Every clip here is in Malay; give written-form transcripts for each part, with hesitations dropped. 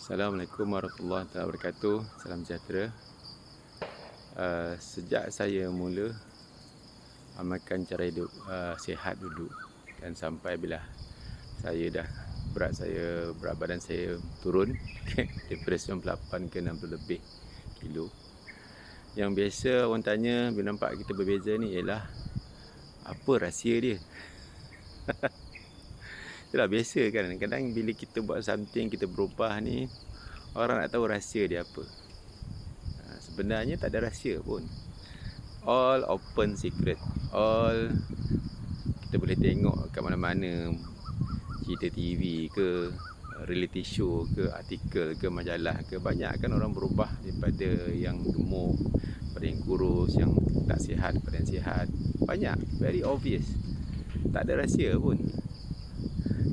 Assalamualaikum warahmatullahi wabarakatuh. Salam sejahtera. Sejak saya mula amalkan cara hidup sihat dulu, dan sampai bila saya dah berat badan saya turun daripada 98 ke 60 lebih kilo. Yang biasa orang tanya bila nampak kita berbeza ni ialah apa rahsia dia. Itulah biasa kan, kadang-kadang bila kita buat something, kita berubah ni, orang nak tahu rahsia dia apa. Sebenarnya tak ada rahsia pun. All open secret. All kita boleh tengok kat mana-mana, cerita TV ke, reality show ke, artikel ke, majalah ke. Banyak kan orang berubah daripada yang gemuk, daripada yang kurus, yang tak sihat daripada yang sihat. Banyak, very obvious. Tak ada rahsia pun.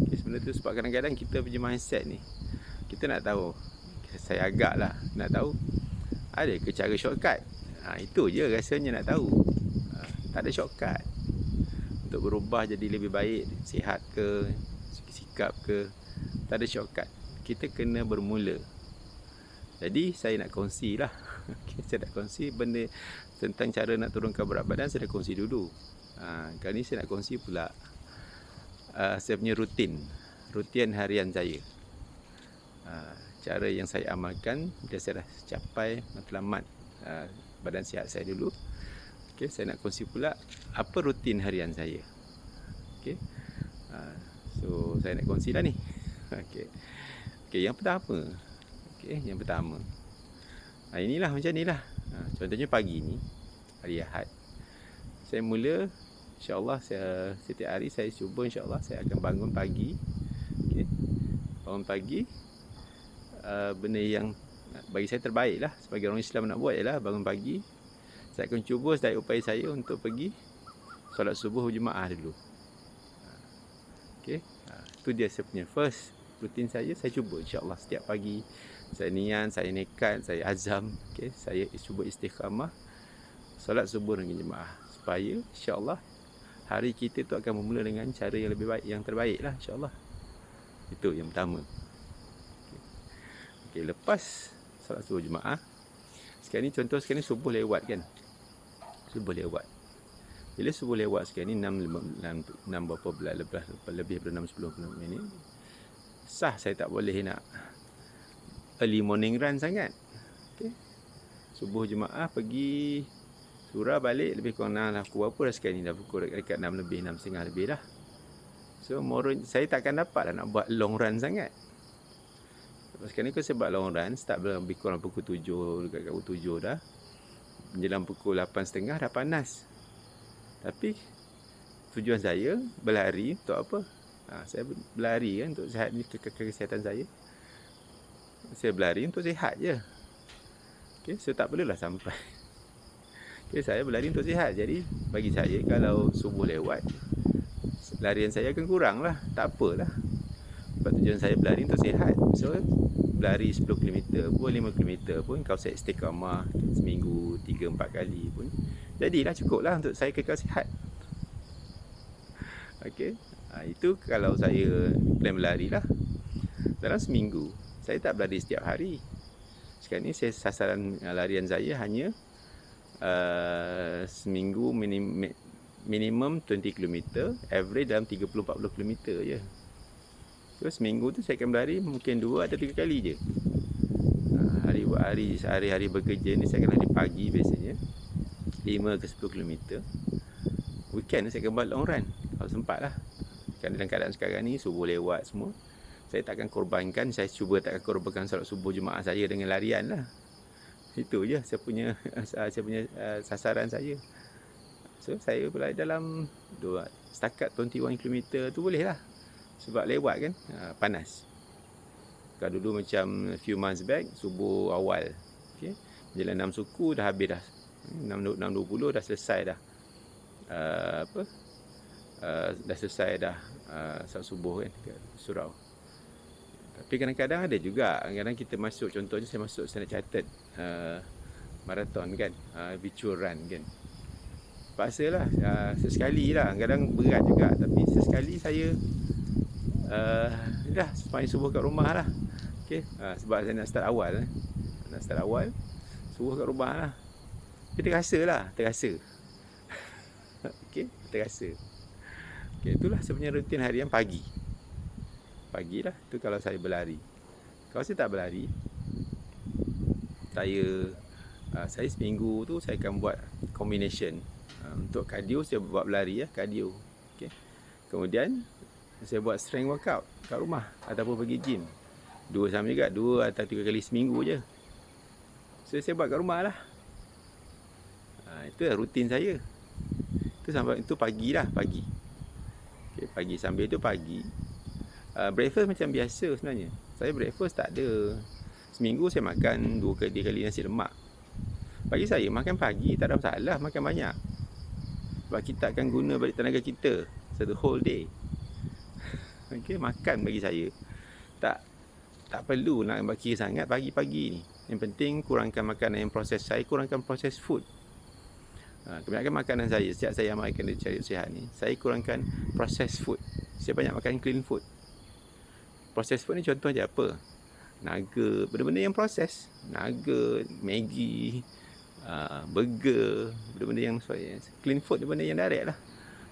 Sebenarnya tu sebab kadang-kadang kita punya mindset ni, kita nak tahu, saya agak lah nak tahu, ada ke cara shortcut? Itu je rasanya nak tahu. Tak ada shortcut untuk berubah jadi lebih baik, sihat ke, sikap ke. Tak ada shortcut. Kita kena bermula. Jadi saya nak kongsi lah. Saya nak kongsi benda tentang cara nak turunkan berat badan. Saya nak kongsi dulu. Kali ni saya nak kongsi pula saya punya rutin harian saya. Cara yang saya amalkan bila saya dah capai matlamat badan sihat saya dulu. Okay, saya nak kongsi pula apa rutin harian saya. Okay. So saya nak kongsi lah ni. Okay, yang pertama. Okay, yang pertama. Inilah macam ni lah. Contohnya pagi ni, hari Ahad, saya mula, InsyaAllah setiap hari saya cuba, InsyaAllah saya akan bangun pagi. Okay. Bangun pagi, benda yang bagi saya terbaik lah sebagai orang Islam nak buat ialah bangun pagi. Saya akan cuba sedaya upaya saya untuk pergi solat subuh berjemaah dulu. Okay. Itu dia saya punya first rutin saya cuba InsyaAllah setiap pagi. Saya niat, saya nekat, saya azam. Okay. Saya cuba istiqamah solat subuh dengan jemaah, supaya InsyaAllah hari kita tu akan bermula dengan cara yang lebih baik, yang terbaik lah InsyaAllah. Itu yang pertama. Okay, lepas solat subuh jemaah, sekarang ni contoh, sekarang ni subuh lewat kan. Subuh lewat. Bila subuh lewat sekarang ni 6 berapa belas, lebih daripada 6-10 minit. Sah saya tak boleh nak early morning run sangat. Okay. Subuh jemaah pergi surah balik lebih kurang lah pukul berapa dah sekarang ni, dah pukul dekat 6 lebih, 6.30 lebih dah. So saya takkan dapat lah nak buat long run sangat. Sekarang ni kalau saya buat long run, start lebih kurang pukul 7, dekat pukul 7 dah, menjelang pukul 8.30 dah panas. Tapi tujuan saya berlari untuk apa? Saya berlari kan untuk sihat, kesihatan saya. Saya berlari untuk sihat je. Okay, so tak perlulah sampai. Okay, saya berlari untuk sihat. Jadi bagi saya, kalau subuh lewat, larian saya akan kurang lah. Tak apalah, sebab tujuan saya berlari untuk sihat. So berlari 10 km pun, 5 km pun, kalau saya istiqamah seminggu 3-4 kali pun, jadilah cukup lah untuk saya kekal sihat. Okay. Itu kalau saya plan berlari lah. Dalam seminggu saya tak berlari setiap hari. Sekarang ni sasaran larian saya hanya seminggu minimum 20 km, average dalam 30-40 km je. So seminggu tu saya akan berlari mungkin 2 atau 3 kali je. Hari-hari bekerja ni saya akan lari pagi biasanya 5 ke 10 km. Weekend saya akan buat long run kalau sempat lah. Kan dalam keadaan sekarang ni subuh lewat semua, saya takkan korbankan, saya cuba takkan korbankan solat subuh jemaah saya dengan larian lah. Itu je saya punya sasaran saya. So saya berlari dalam setakat 21 km tu boleh lah, sebab lewat kan, panas. Kalau dulu macam few months back, subuh awal, okay, jalan 6 suku dah habis dah, 6.20 dah selesai dah, dah selesai dah salat subuh kan ke surau. Tapi kadang-kadang ada juga, kadang kita masuk, contohnya saya masuk Standard Chartered marathon kan, virtual run kan, paksalah sesekali lah, kadang berat juga, tapi sesekali saya dah sembahyang subuh kat rumah lah. Okay, sebab saya nak start awal. Nak start awal, suruh kat rumah lah. Tapi terasa. Okay, terasa. Okay, itulah sebenarnya rutin harian pagi. Pagi lah, tu kalau saya berlari. Kalau saya tak berlari, saya seminggu tu saya akan buat combination. Untuk cardio saya buat berlari cardio. Okay. Kemudian saya buat strength workout kat rumah ataupun pergi gym. 2 sama juga, 2 atau 3 kali seminggu je. So saya buat kat rumah lah. Itu rutin saya. Itu pagi lah, pagi. Okay, pagi sambil tu pagi. Breakfast macam biasa sebenarnya. Saya breakfast tak ada. Seminggu saya makan 2 kali nasi lemak. Bagi saya makan pagi tak ada masalah, makan banyak. Sebab kita akan guna balik tenaga kita satu whole day. Okay, makan bagi saya tak perlu nak baki sangat pagi-pagi ni. Yang penting kurangkan makanan yang proses. Saya kurangkan proses food. Kebanyakan makanan saya, setiap saya amalkan dari cari sihat ni, saya kurangkan proses food. Saya banyak makan clean food. Proses food ni contohnya apa? Naga, benda-benda yang proses. Naga, Maggi, burger, benda-benda yang clean food, benda yang direct lah.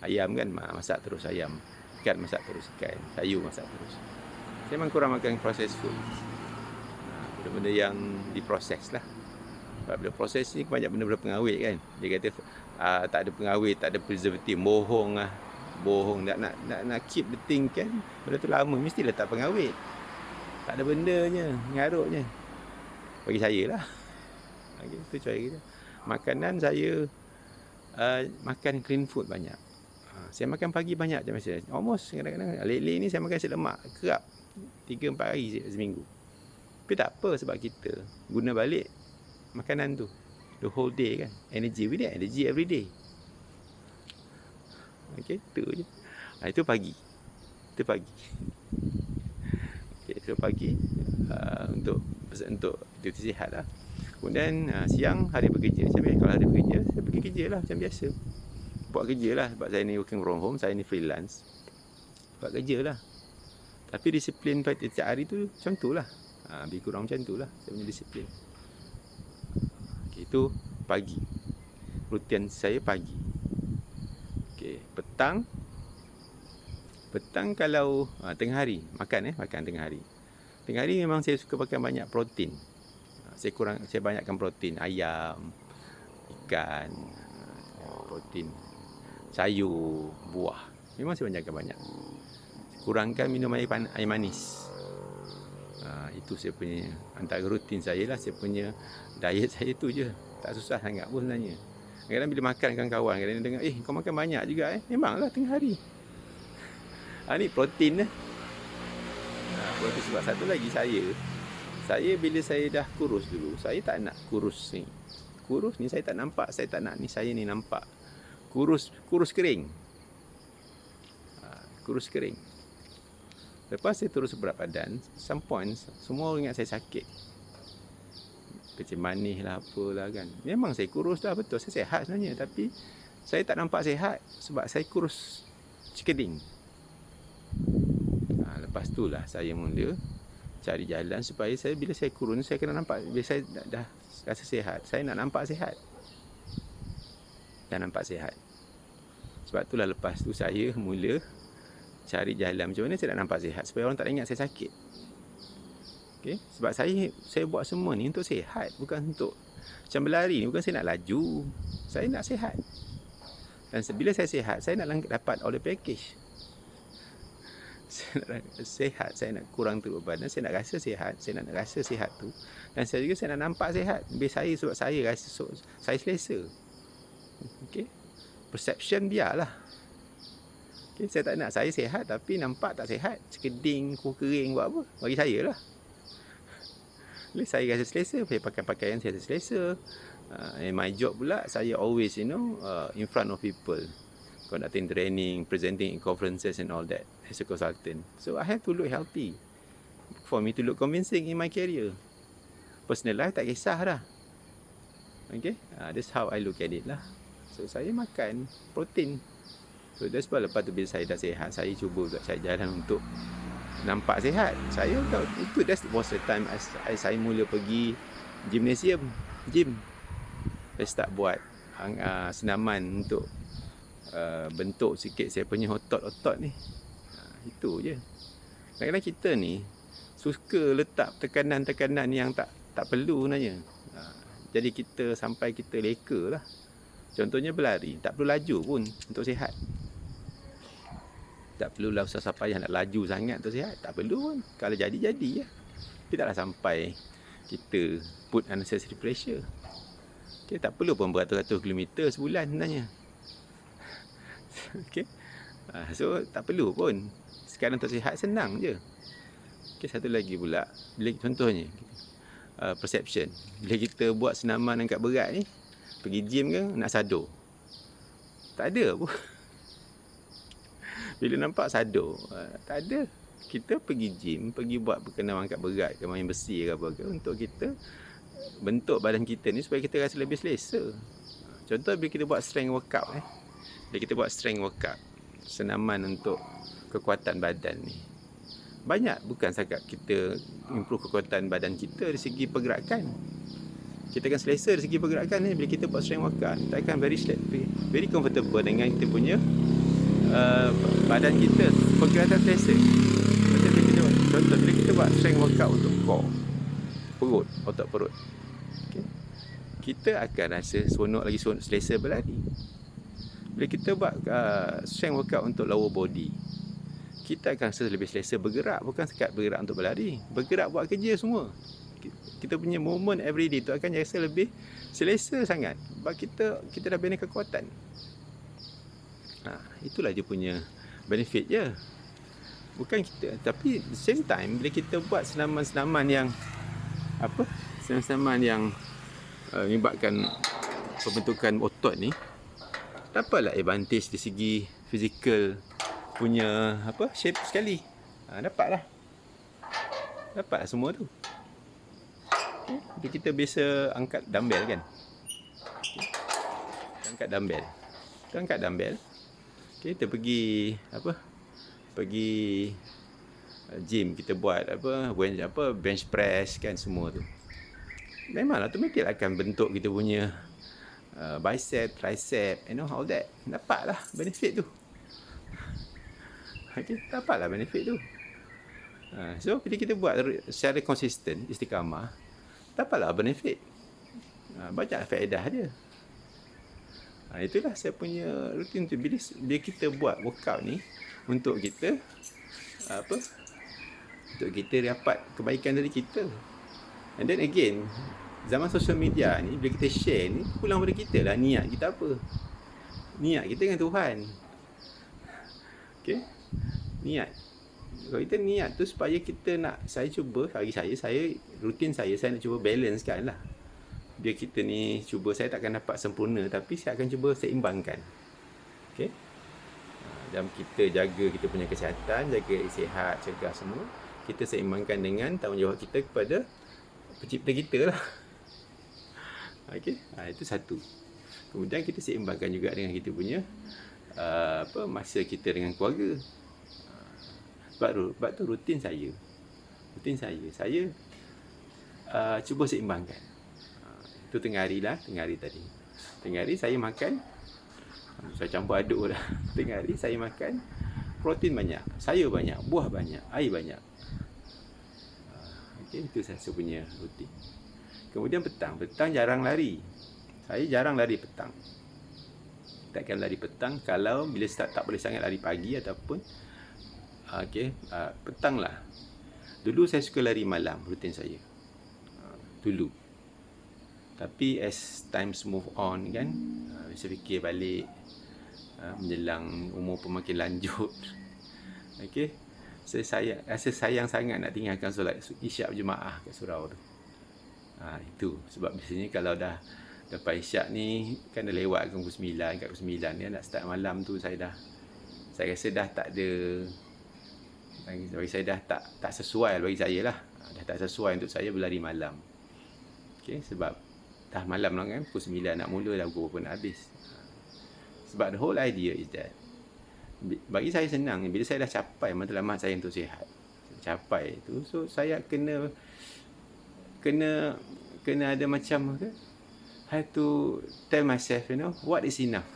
Ayam kan, masak terus ayam. Ikan masak terus ikan. Sayur masak terus. Saya memang kurang makan proses food. Benda-benda yang diproses lah. Sebab bila proses ni banyak benda-benda pengawet kan. Dia kata tak ada pengawet, tak ada preservative. Bohong lah. Bohong. Nak keep the thing kan. Benda tu lama mesti letak pengawet. Tak ada bendanya, ngarutnya. Bagi saya lah. Okay, itu cara kita. Makanan saya makan clean food banyak. Saya makan pagi banyak macam biasa. Almost kadang-kadang lately ni saya makan nasi lemak kerap 3-4 hari seminggu. Tapi tak apa sebab kita guna balik makanan tu the whole day kan. Energy, we need energy every day. Okay, tu je. Itu pagi. Itu pagi. Okay, so pagi untuk aktiviti sihat lah. Kemudian siang hari bekerja. Kalau hari bekerja, saya pergi kerja lah macam biasa. Buat kerja lah sebab saya ni working from home, saya ni freelance. Buat kerja lah. Tapi disiplin setiap hari tu macam tu lah. Lebih kurang macam tu lah saya punya disiplin. Okay, itu pagi. Rutin saya pagi. Okay, petang kalau tengah hari makan tengah hari. Tengah hari memang saya suka makan banyak protein. Saya banyakkan protein, ayam, ikan, protein, sayur, buah. Memang saya banyakkan banyak. Kurangkan minum air manis. Itu saya punya antara rutin saya lah. Saya punya diet saya tu je. Tak susah sangat pun sebenarnya. Kadang-kadang bila makan dengan kawan, kadang-kadang dengar, kau makan banyak juga Memanglah tengah hari. Ni protein lah. Protein sebab satu lagi saya bila saya dah kurus dulu, saya tak nak kurus ni. Kurus ni saya tak nampak, saya tak nak ni saya ni nampak. Kurus kering. Kurus kering. Lepas saya terus berat badan, some points, semua orang ingat saya sakit. Kecil manis lah, apalah kan. Memang saya kurus dah, betul. Saya sihat sebenarnya. Tapi, saya tak nampak sihat sebab saya kurus cekeding. Lepas tu lah saya mula cari jalan supaya bila saya kurus, saya kena nampak. Bila saya dah rasa sihat, saya nak nampak sihat. Dan nampak sihat. Sebab itulah lepas tu saya mula cari jalan macam mana saya nak nampak sihat supaya orang tak ingat saya sakit. Okay? Sebab saya buat semua ni untuk sihat, bukan untuk macam berlari ni, bukan saya nak laju. Saya nak sihat. Dan bila saya sihat, saya nak dapat all the package. Saya nak sihat, saya nak kurang teruk badan, saya nak rasa sihat, saya nak rasa sihat tu. Dan saya juga saya nak nampak sihat. Sebab saya rasa saya selesa. Okay? Perception biarlah. Okay, saya tak nak saya sihat tapi nampak tak sihat. Cekeding, kuku kering buat apa? Bagi saya lah. Bila saya rasa selesa, saya pakai pakaian saya rasa selesa. My job pula, saya always in front of people. Conducting training, presenting in conferences and all that as a consultant. So I have to look healthy for me to look convincing in my career. Personal life tak kisah dah. Okay, that's how I look at it lah. So saya makan protein. So that's why lepas tu bila saya dah sihat, saya cuba cari jalan untuk nampak sihat. Saya tahu itu that's was the time saya mula pergi gymnasium, gym. Saya start buat senaman untuk bentuk sikit saya punya otot-otot ni. Itu je. Kadang-kadang kita ni suka letak tekanan-tekanan yang tak perlu sebenarnya. Jadi kita sampai kita leka lah. Contohnya berlari, tak perlu laju pun untuk sihat. Tak perlulah susah payah nak laju sangat untuk sihat. Tak perlu pun. Kalau jadi ya. Tidaklah sampai kita put unnecessary pressure. Kita tak perlu pun beratus-ratus kilometer sebulan sebenarnya. Okay. So tak perlu pun. Sekarang untuk sihat senang je. Okay, satu lagi pula. Bila contohnya perception. Bila kita buat senaman angkat berat ni, pergi gym ke nak sador. Tak ada pun. Bila nampak sador, tak ada. Kita pergi gym, pergi buat berkenaan angkat berat ke main besi ke apa ke, untuk kita bentuk badan kita ni supaya kita rasa lebih selesa. Contoh bila kita buat strength workout bila kita buat strength workout, senaman untuk kekuatan badan ni, banyak bukan setakat kita improve kekuatan badan kita dari segi pergerakan. Kita akan selesa dari segi pergerakan ni. Bila kita buat strength workout, kita akan very comfortable dengan kita punya badan kita, pergerakan selesa. Contoh bila kita buat strength workout untuk core, perut, otot perut, okay, kita akan rasa seronok lagi, selesa berlari. Bila kita buat strength workout untuk lower body, kita akan rasa lebih selesa bergerak. Bukan sekat bergerak untuk berlari, bergerak buat kerja semua. Kita punya movement everyday tu akan rasa lebih selesa sangat. Sebab kita dah bina kekuatan. Itulah dia punya benefit je. Bukan kita. Tapi at the same time, bila kita buat senaman-senaman yang senaman yang menyebabkan pembentukan otot ni, dapatlah advantage di segi fizikal punya shape sekali. Dapatlah semua tu. Okay. Kita biasa angkat dumbbell kan. Angkat dumbbell. Okay, kita pergi gym, kita buat bench press kan, semua tu. Memanglah automatic akan bentuk kita punya bicep, tricep, all that. Dapatlah benefit tu. Okay, dapatlah benefit tu. So bila kita buat secara konsisten, istiqamah, dapatlah benefit. Banyak faedah dia. Itulah saya punya rutin tu. Bila kita buat workout ni untuk kita untuk kita dapat kebaikan dari kita. And then again, zaman social media ni, bila kita share ni, pulang pada kita lah niat kita apa. Niat kita dengan Tuhan. Okay, niat. Kalau kita niat tu supaya kita nak, saya cuba, rutin saya nak cuba balancekan lah. Biar kita ni cuba, saya takkan dapat sempurna, tapi saya akan cuba seimbangkan. Okay. Dan kita jaga kita punya kesihatan, jaga sihat, cegah semua, kita seimbangkan dengan tanggungjawab kita kepada pencipta kita lah. Okay. Itu satu. Kemudian kita seimbangkan juga dengan kita punya masa kita dengan keluarga. Sebab tu rutin saya cuba seimbangkan. Itu tengah hari tadi. Tengah hari saya makan, saya campur aduk dah. Tengah hari saya makan protein banyak, sayur banyak, buah banyak, air banyak. Okay, itu saya punya rutin. Kemudian petang jarang lari. Saya jarang lari petang. Takkan lari petang kalau bila tak boleh sangat lari pagi ataupun petang lah. Dulu saya suka lari malam, rutin saya. Dulu. Tapi as times move on kan, saya fikir balik menjelang umur pun makin lanjut. Okay, saya rasa sayang sangat nak tinggalkan solat isyak berjemaah kat surau tu. Itu sebab biasanya kalau dah lepas isyak ni kan dah lewat pukul 9, kat pukul 9 ni nak start malam tu, saya rasa dah tak ada, bagi saya dah tak sesuai bagi saya lah. Dah tak sesuai untuk saya berlari malam. Okay, sebab dah malam lah kan, pukul 9 nak mula, dah pukul berapa nak habis. Sebab the whole idea is that, bagi saya senang bila saya dah capai matlamat saya untuk sihat. capai tu. So saya kena ada macam apa, I have to tell myself, what is enough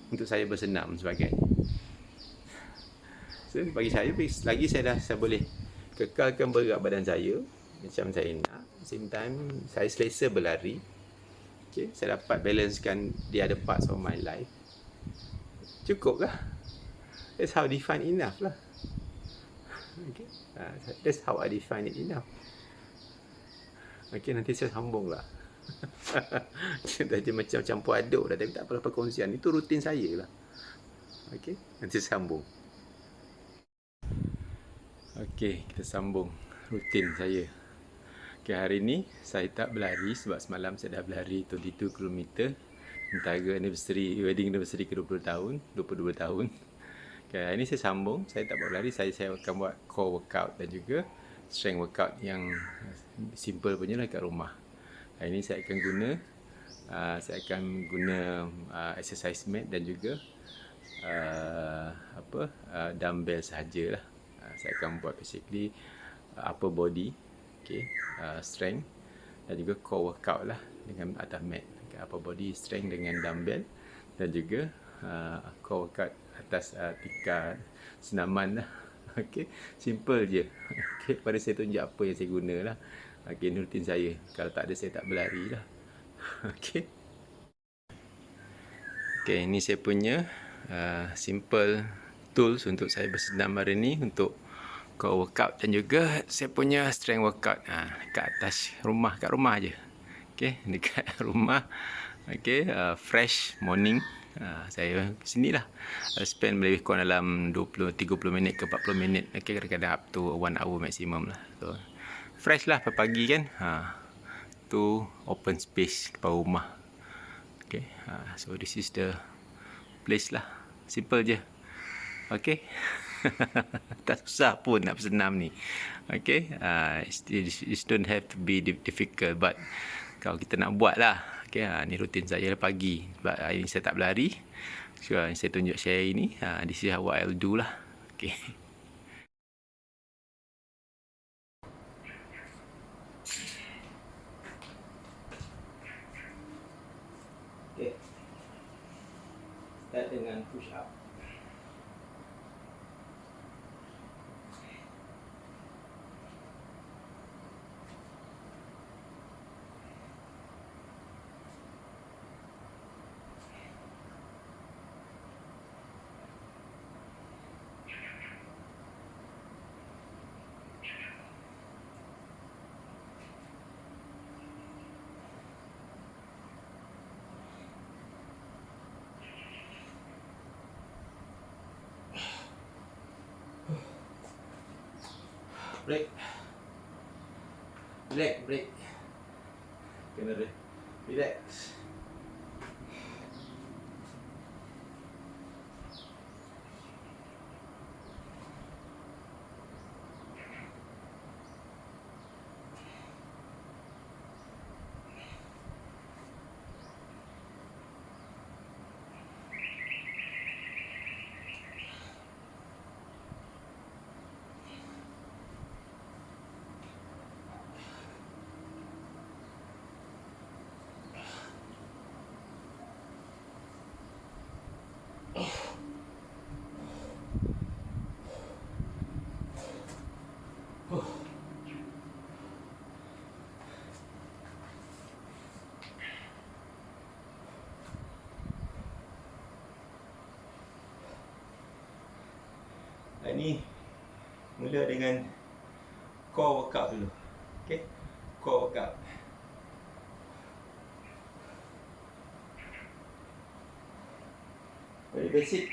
untuk saya bersenam sebagainya. So bagi saya, lagi saya boleh kekalkan berat badan saya macam saya nak, same time saya selesa berlari. Okay, saya dapat balancekan the other parts of my life. Cukup lah. That's how I define enough lah. Okay, that's how I define it enough. Okay, nanti saya sambung lah. Tadi macam campur aduk dah, tapi tak apalah perkongsian. Itu rutin saya lah. Okay, nanti sambung. Okay, kita sambung rutin saya. Okay, hari ni saya tak berlari sebab semalam saya dah berlari 22 km antara wedding anniversary ke 22 tahun. Okay, hari ni saya sambung. Saya tak buat berlari, saya akan buat core workout dan juga strength workout yang simple punya lah kat rumah. Hari ni saya akan guna exercise mat dan juga dumbbell sahajalah. Saya akan buat basically upper body, okay, strength dan juga core workout lah dengan atas mat. Okay, upper body strength dengan dumbbell dan juga core workout atas tikar senaman lah. Okay, simple je. Okay, pada saya tunjuk apa yang saya guna lah. Okay, ini rutin saya. Kalau tak ada, saya tak berlari lah. Okay. Okay, ini saya punya simple tools untuk saya bersenam hari ni untuk core workout dan juga saya punya strength workout kat atas rumah, kat rumah je. Okay, dekat rumah. Okay, fresh morning. Saya sini lah spend lebih kurang dalam 20-30 minit ke 40 minit. Okay, kadang-kadang up to 1 hour maximum lah. So fresh lah pagi kan. Tu open space depan rumah. Okay, so this is the place lah. Simple je. Okay. Tak susah pun nak bersenam ni. Okay, it don't have to be difficult, but kalau kita nak buat lah. Okay, ni rutin saya pagi. Sebab hari ni saya tak berlari, so saya tunjuk share ini. This is what I'll do lah. Okay. Okay, start dengan push up. Break. Kena relax. Ini mula dengan core workout dulu. Okay, core workout. Very basic.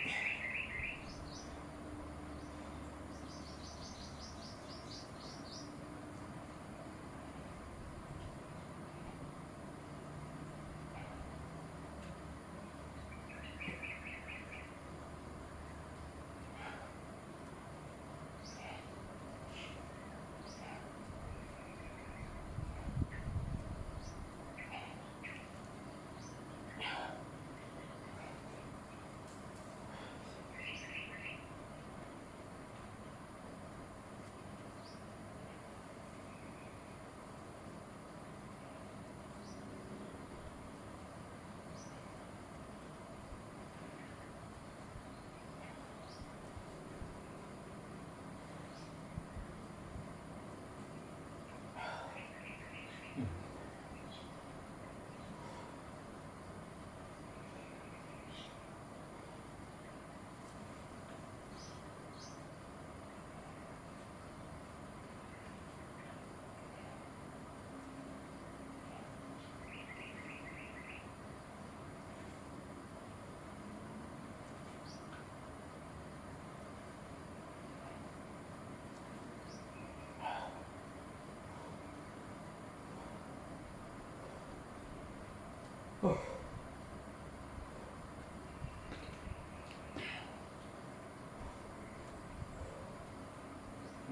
Oh.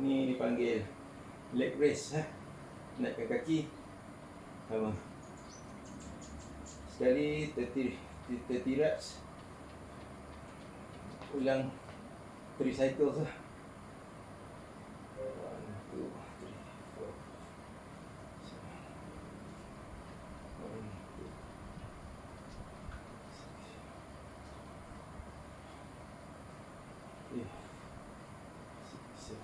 Ini dipanggil leg raise, naikkan kaki sama. Sekali 30 reps. Ulang 3 cycles lah. 1, 2, 3, 4, 1, 2, 3, 6, 7.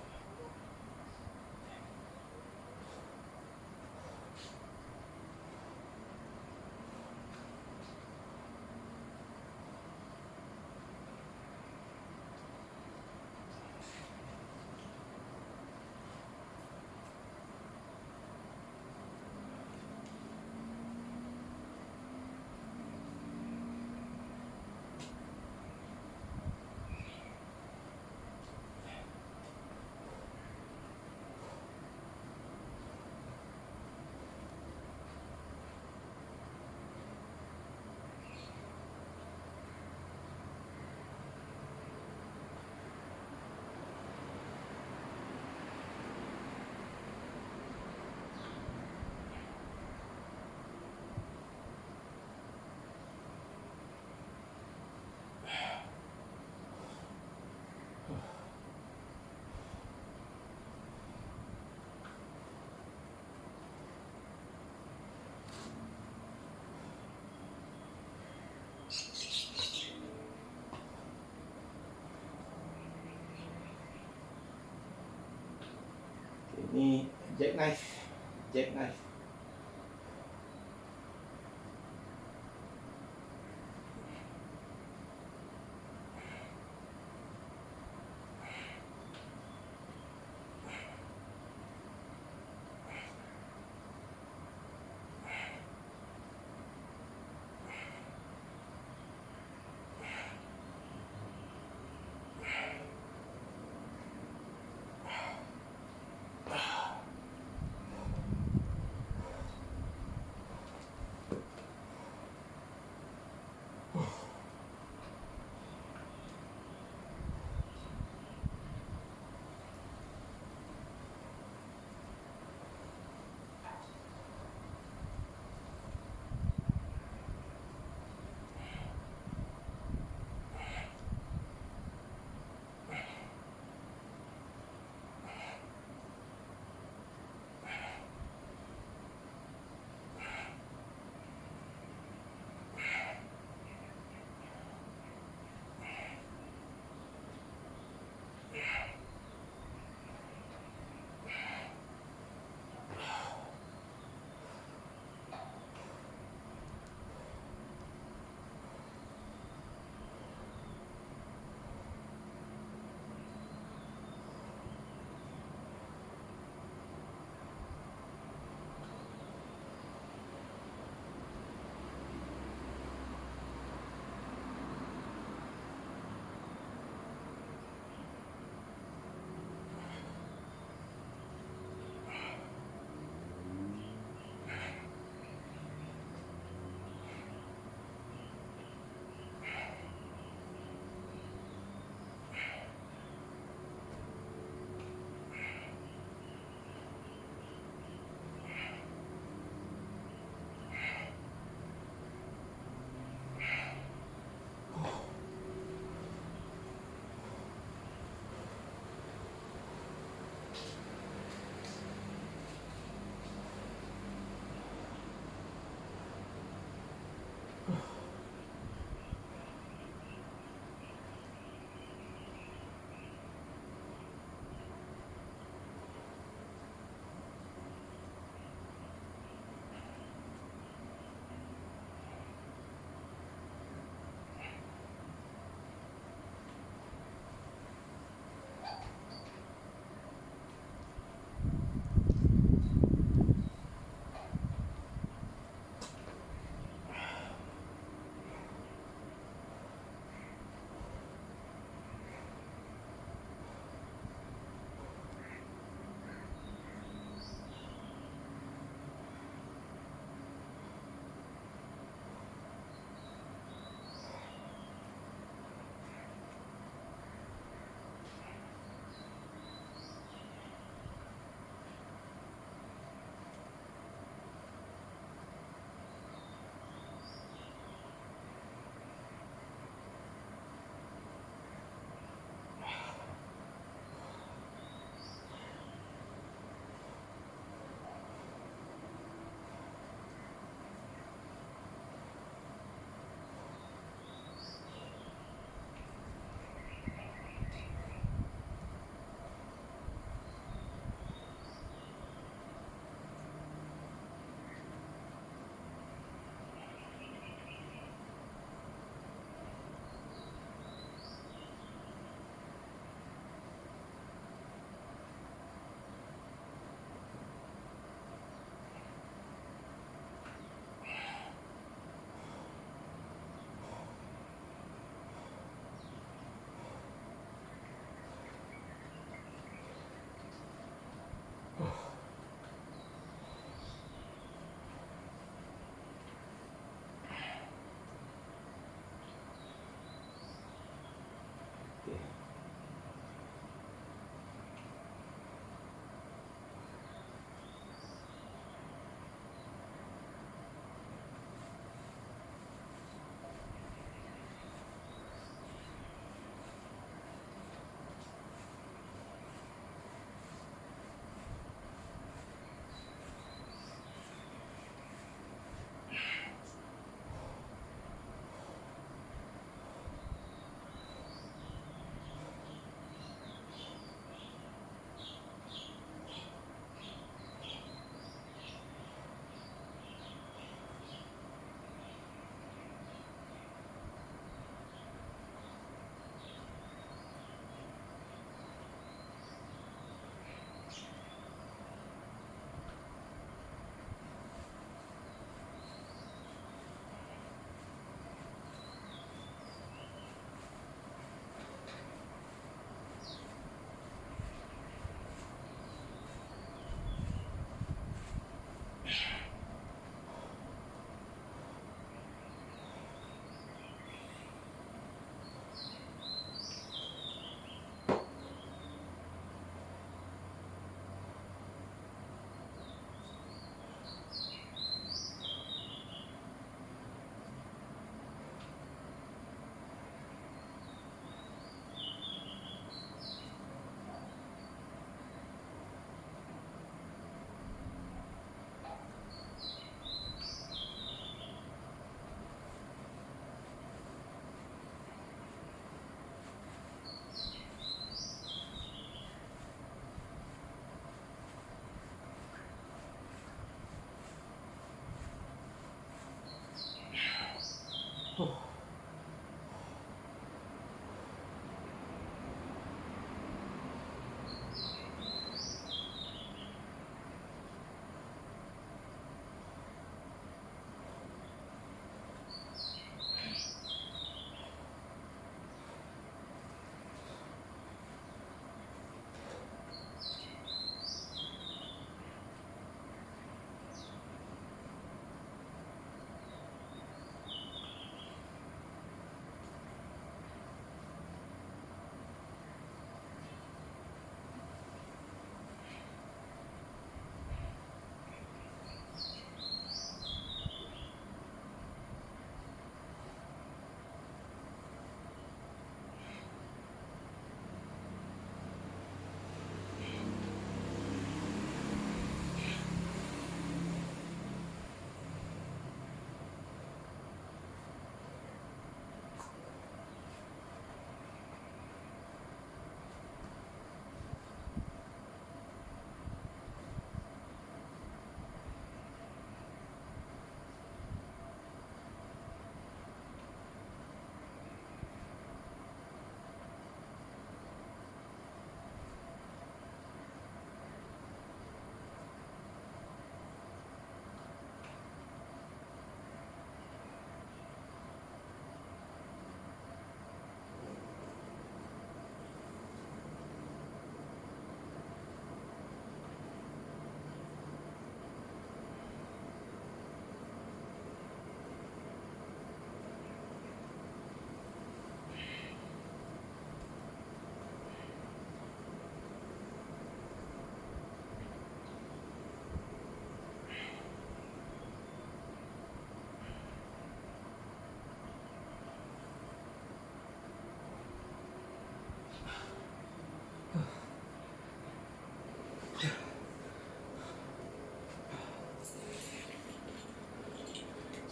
Ini jackknife.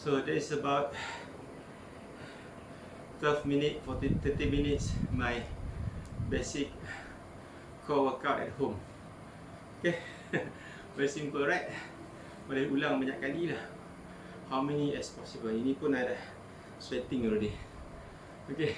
So that is about 12 minutes, 30 minutes my basic core workout at home. Okay. Very simple, right? Boleh ulang banyak kali lah. How many as possible. Ini pun ada sweating already. Okay.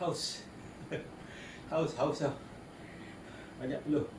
Haus. Haus lah. Banyak peluh.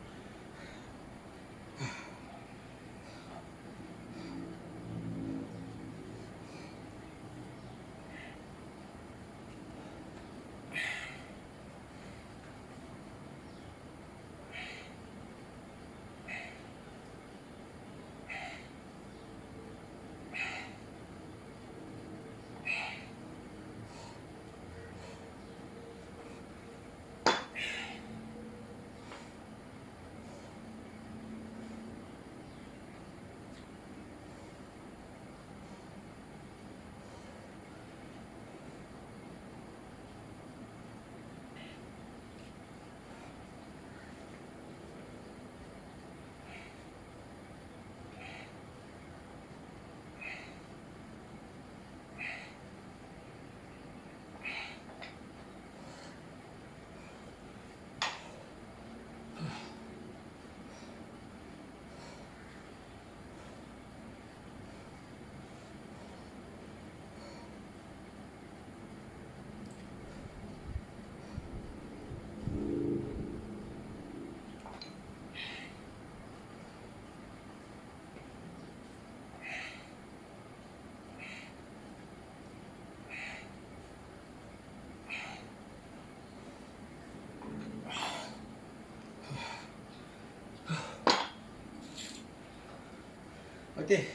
Okay,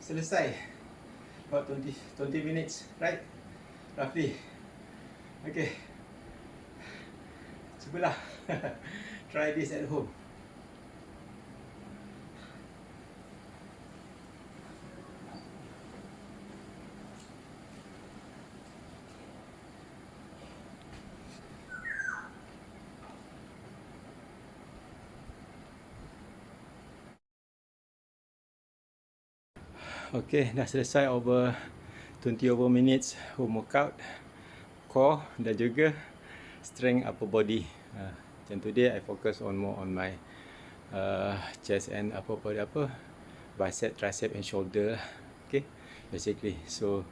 selesai. About 20 minutes, right? Roughly. Okay. Cubalah. Try this at home. Okay, dah selesai over 20 minutes home workout, core dan juga strength upper body. Macam today I focus more on my chest and upper body, bicep, tricep and shoulder. Okay, basically. So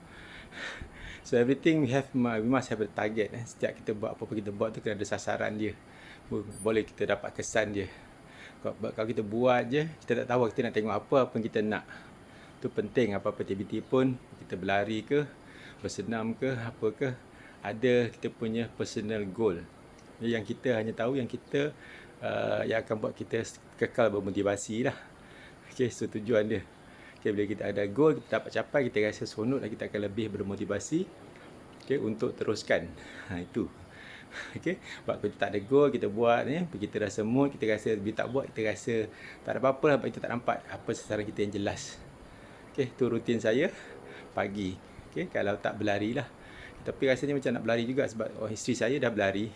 everything we must have a target. Setiap kita buat apa-apa kita buat tu kena ada sasaran dia. Boleh kita dapat kesan dia. Kalau kita buat je, kita tak tahu kita nak tengok apa yang kita nak. Tu penting, apa-apa aktiviti pun, kita berlari ke, bersenam ke, apa ke, ada kita punya personal goal. Yang kita hanya tahu yang kita yang akan buat kita kekal bermotivasi lah. Okay, so tujuan dia. Okay, bila kita ada goal, kita dapat capai, kita rasa seronok dan kita akan lebih bermotivasi, okay, untuk teruskan. Itu. Okay, sebab kita tak ada goal, kita buat ni, kita rasa mood, kita rasa bila tak buat, kita rasa tak ada apa-apa lah, kita tak nampak apa sasaran kita yang jelas. Okay, tu rutin saya pagi. Okay, kalau tak berlari lah. Tapi rasanya macam nak berlari juga sebab isteri saya dah berlari.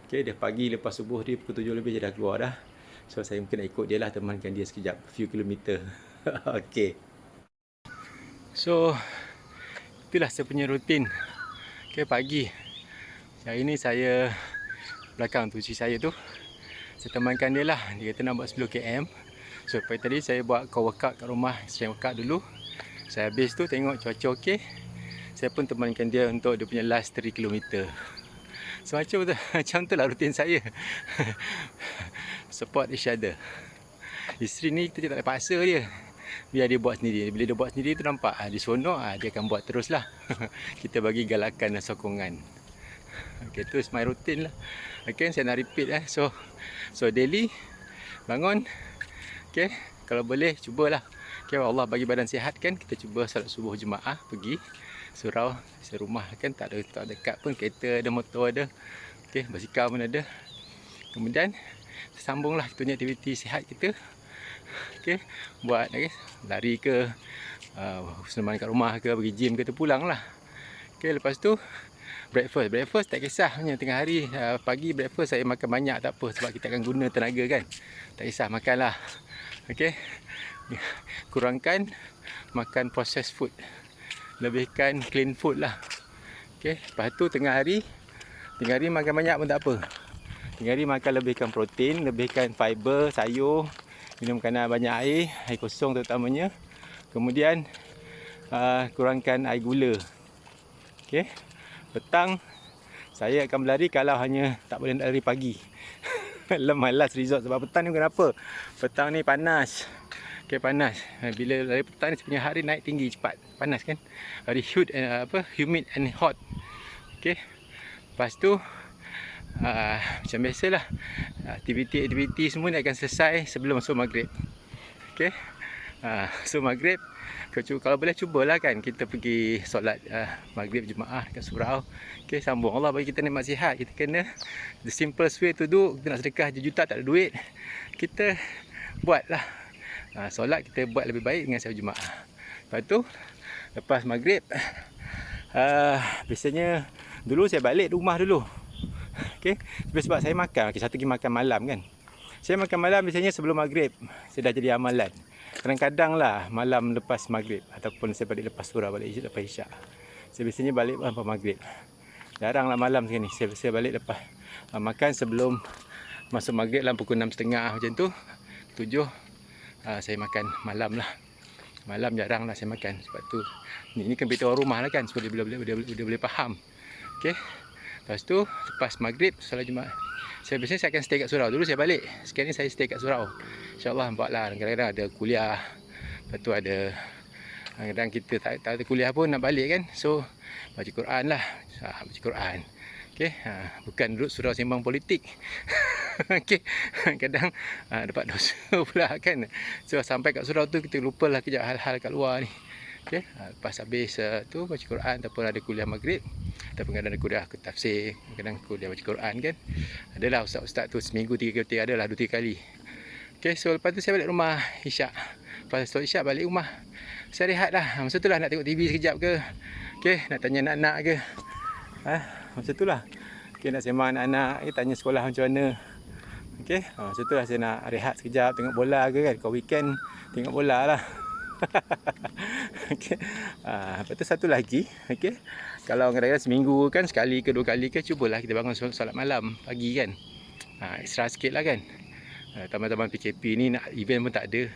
Okay, dia pagi lepas subuh dia pukul 7 lebih dia dah keluar dah. So saya mungkin nak ikut dia lah, temankan dia sekejap, few kilometer. Okay. So itulah saya punya rutin. Okay, pagi. Hari ni saya belakang tu isteri saya tu, saya temankan dia lah. Dia kata nak buat 10 km. So pagi tadi saya buat core workout kat rumah, strength workout dulu. Saya habis tu tengok cuaca okey, saya pun temankan dia untuk dia punya last 3 km. So macam tu lah rutin saya. Support each other. Isteri ni kita tak paksa dia, biar dia buat sendiri. Bila dia buat sendiri tu nampak dia seronok, dia akan buat terus lah. Kita bagi galakan dan sokongan. Okay, tu is my routine lah. Okay, saya nak repeat So daily bangun, okay, kalau boleh cubalah. Okay, Allah bagi badan sihat kan, kita cuba salat subuh jemaah, pergi surau serumah kan, tak dekat pun, kereta ada, motor ada, okay, basikal pun ada. Kemudian sambunglah kita punya aktiviti sihat kita. Okay, buat lari ke, senam kat rumah ke, pergi gym ke, terpulang lah. Okay, lepas tu breakfast tak kisah punya tengah hari, pagi breakfast saya makan banyak tak apa, sebab kita akan guna tenaga kan, tak kisah makanlah. Okay, kurangkan makan processed food, lebihkan clean food lah. Okay, lepas tu tengah hari makan banyak pun tak apa. Tengah hari makan lebihkan protein, lebihkan fiber, sayur, minum banyak air kosong terutamanya. Kemudian kurangkan air gula. Okay, petang Saya akan berlari kalau hanya tak boleh nak lari pagi. Malas resort sebab petang ni kenapa? Petang ni panas. Okay, panas. Bila lari petang ni sebenarnya hari naik tinggi cepat. Panas kan? Hari humid and hot. Okay. Lepas tu macam biasalah, aktiviti semua ni akan selesai sebelum masuk maghrib. Okay. So maghrib, kalau boleh cubalah kan kita pergi solat maghrib jemaah dekat surau. Okay, sambung. Allah bagi kita nikmat sihat. Kita kena the simplest way to do. Kita nak sedekah juta tak ada duit, kita buatlah solat, kita buat lebih baik dengan solat jemaah. Lepas tu lepas maghrib, biasanya dulu saya balik rumah dulu. Okay, sebab saya makan. Okay, satu lagi makan malam kan. Saya makan malam biasanya sebelum maghrib. Saya dah jadi amalan. Kadang-kadang lah malam lepas maghrib, ataupun saya balik lepas surau, balik lepas isyak. Saya biasanya balik lepas maghrib. Jarang lah malam sekali. Saya balik lepas makan sebelum masuk maghrib lah, pukul 6.30 macam tu, 7. Saya makan malam lah. Malam jarang lah saya makan. Sebab tu ni kan beritahu rumah lah kan, supaya dia boleh faham. Okay. Lepas tu lepas maghrib solat Jumaat, saya biasanya saya akan stay kat surau. Dulu saya balik, sekarang ni saya stay kat surau. InsyaAllah nampak lah, kadang-kadang ada kuliah. Lepas tu ada, kadang-kadang kita tak ada kuliah pun nak balik kan. So baca Quran lah, baca Quran. Okay, bukan duduk surau sembang politik. Okay, kadang dapat dosa pula kan. So sampai kat surau tu kita lupalah kejap hal-hal kat luar ni. Okay, lepas habis tu baca Quran, ataupun ada kuliah maghrib, ataupun kadang ada kuliah tafsir, kadang kuliah baca Quran kan. Adalah ustaz-ustaz tu seminggu 3 kali, adalah 2-3 kali. Okay, so lepas tu saya balik rumah isyak. Lepas solat isyak balik rumah, saya rehat lah. Masa tu lah nak tengok TV sekejap ke. Okay, nak tanya anak-anak ke. Masa tu lah. Okay, nak sembang anak-anak, tanya sekolah macam mana. Okay, masa tu lah saya nak rehat sekejap, tengok bola ke kan. Kalau weekend tengok bola lah. Okay. Lepas tu satu lagi, okay, kalau kadang-kadang seminggu kan sekali ke 2 kali ke, cubalah kita bangun solat malam pagi kan. Extra sikit lah kan. Taman-taman PKP ni nak event pun tak ada.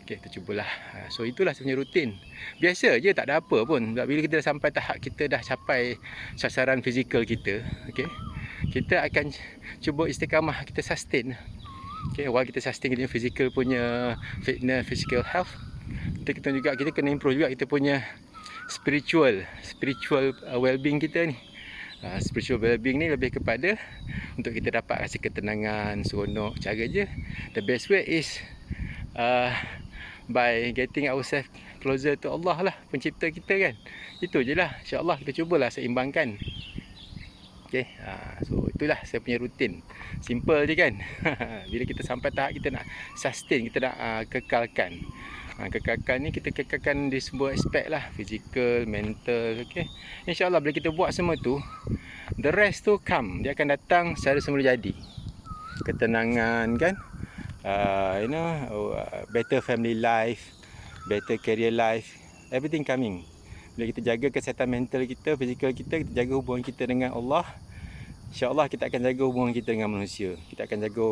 Okay, kita cubalah. So itulah sebenarnya rutin. Biasa je, tak ada apa pun. Bila kita dah sampai tahap kita dah capai sasaran fizikal kita, okay, kita akan cuba istiqamah, kita sustain. Okay, while kita sustain kita physical punya fitness, physical health, kita juga kita kena improve juga kita punya spiritual well-being kita ni. Spiritual well-being ni lebih kepada untuk kita dapat rasa ketenangan, seronok. Cara je, the best way is by getting ourselves closer to Allah lah, pencipta kita kan. Itu je lah, insyaAllah kita cubalah seimbangkan. Okay, so itulah saya punya rutin. Simple je kan. Bila kita sampai tahap kita nak sustain, kita nak kekalkan. Kekalkan ni kita kekalkan di sebuah aspek lah, physical, mental. Okay, InsyaAllah bila kita buat semua tu, the rest tu come, dia akan datang secara semula jadi. Ketenangan kan, better family life, better career life, everything coming. Bila kita jaga kesihatan mental kita, fizikal kita, kita jaga hubungan kita dengan Allah, InsyaAllah kita akan jaga hubungan kita dengan manusia. Kita akan jaga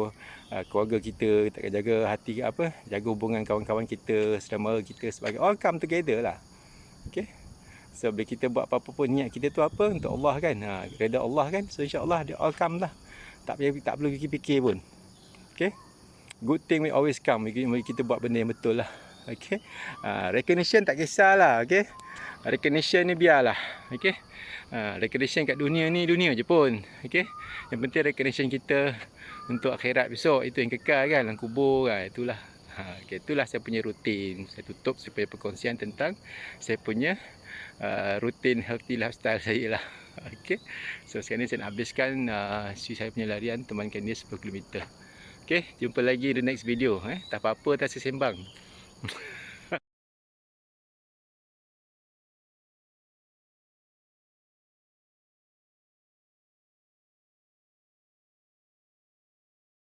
keluarga kita, kita akan jaga hati jaga hubungan kawan-kawan kita, saudara kita, sebagai all come together lah. Okay, so bila kita buat apa-apa pun, niat kita tu apa? Untuk Allah kan, reda Allah kan. So insyaAllah dia all come lah, tak perlu fikir-fikir pun. Okay, good thing we always come. Kita buat benda yang betul lah. Okay, recognition tak kisahlah. Okay, recognition ni biarlah. Okay, recognition kat dunia ni dunia je pun. Okay, yang penting recognition kita untuk akhirat besok, itu yang kekal kan, dalam kubur kan. Itulah. Okay, itulah saya punya rutin. Saya tutup saya punya perkongsian tentang saya punya rutin healthy lifestyle saya lah. Okay, so sekarang ni saya nak habiskan saya punya larian, temankan dia 10 km. Okay, jumpa lagi di next video. Tak apa-apa, tak sembang.